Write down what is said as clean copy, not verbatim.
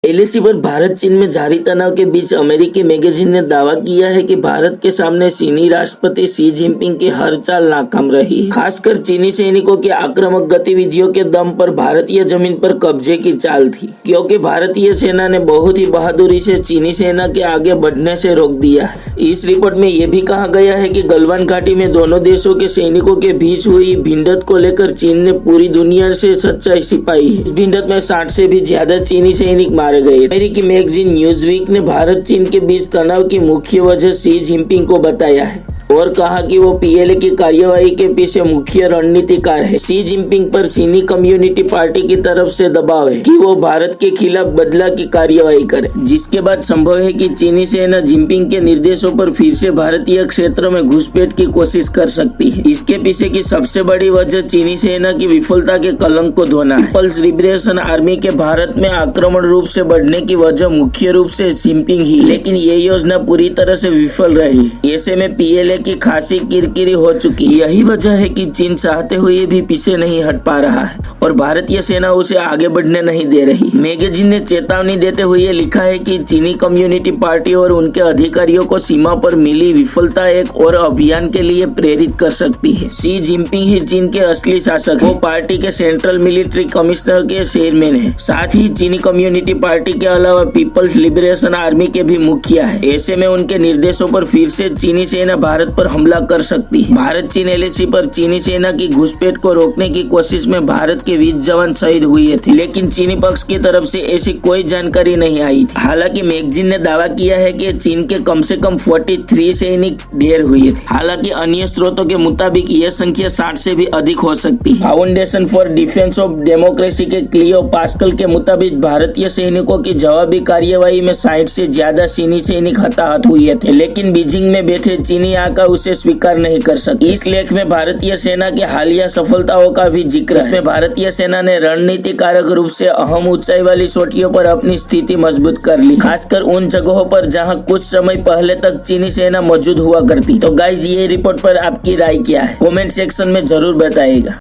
LAC पर भारत चीन में जारी तनाव के बीच अमेरिकी मैगजीन ने दावा किया है कि भारत के सामने चीनी राष्ट्रपति शी जिनपिंग की हर चाल नाकाम रही। खासकर चीनी सैनिकों की आक्रामक गतिविधियों के दम पर भारतीय जमीन पर कब्जे की चाल थी, क्योंकि भारतीय सेना ने बहुत ही बहादुरी से चीनी सेना के आगे बढ़ने से रोक दिया है। इस रिपोर्ट में यह भी कहा गया है कि गलवान घाटी में दोनों देशों के सैनिकों के बीच हुई भिड़ंत को लेकर चीन ने पूरी दुनिया से सच्चाई छिपाई है। इस भिड़ंत में 60 से भी ज्यादा चीनी सैनिक मारे गए। अमेरिकी मैगजीन न्यूज़वीक ने भारत चीन के बीच तनाव की मुख्य वजह शी जिनपिंग को बताया है और कहा कि वो पीएलए की कार्यवाही के पीछे मुख्य रणनीतिकार है। शी जिनपिंग पर चीनी कम्युनिटी पार्टी की तरफ से दबाव है कि वो भारत के खिलाफ बदला की कार्यवाही करे, जिसके बाद संभव है कि चीनी सेना जिनपिंग के निर्देशों पर फिर से भारतीय क्षेत्र में घुसपैठ की कोशिश कर सकती है। इसके पीछे की सबसे बड़ी वजह चीनी सेना की विफलता के कलंक को धोना है। पीपल्स लिबरेशन आर्मी के भारत में आक्रमण रूप से बढ़ने की वजह मुख्य रूप से जिनपिंग ही, लेकिन ये योजना पूरी तरह से विफल रही। ऐसे में पीएलए की खासी किरकिरी हो चुकी। यही वजह है कि चीन चाहते हुए भी पीछे नहीं हट पा रहा है और भारतीय सेना उसे आगे बढ़ने नहीं दे रही। मैगजीन ने चेतावनी देते हुए लिखा है कि चीनी कम्युनिटी पार्टी और उनके अधिकारियों को सीमा पर मिली विफलता एक और अभियान के लिए प्रेरित कर सकती है। शी जिनपिंग ही चीन के असली शासक है। वो पार्टी के सेंट्रल मिलिट्री कमिश्नर के चेयरमैन है। साथ ही चीनी कम्युनिटी पार्टी के अलावा पीपल्स लिबरेशन आर्मी के भी मुखिया है। ऐसे में उनके निर्देशों पर फिर से चीनी सेना भारत पर हमला कर सकती है। भारत चीन एलएसी पर चीनी सेना की घुसपैठ को रोकने की कोशिश में भारत के 20 जवान शहीद हुए थे, लेकिन चीनी पक्ष की तरफ से ऐसी कोई जानकारी नहीं आई थी। हालांकि मैगजीन ने दावा किया है कि चीन के कम से कम 43 सैनिक ढेर हुए थे। हालांकि अन्य स्रोतों के मुताबिक यह संख्या 60 से भी अधिक हो सकती है। Foundation for defence of democracy के क्लियो पास्कल के मुताबिक भारतीय सैनिकों की जवाबी कार्यवाही में 60 से ज्यादा चीनी सैनिक हताहत हुए थे, लेकिन बीजिंग में बैठे चीनी आका उसे स्वीकार नहीं कर सके। इस लेख में भारतीय सेना की हालिया सफलताओं का भी जिक्र है। इसमें भारतीय सेना ने रणनीतिकारक रूप से अहम ऊंचाई वाली चोटियों पर अपनी स्थिति मजबूत कर ली, खासकर उन जगहों पर जहां कुछ समय पहले तक चीनी सेना मौजूद हुआ करती। तो गाइज, ये रिपोर्ट पर आपकी राय क्या है? कमेंट सेक्शन में जरूर बताइएगा।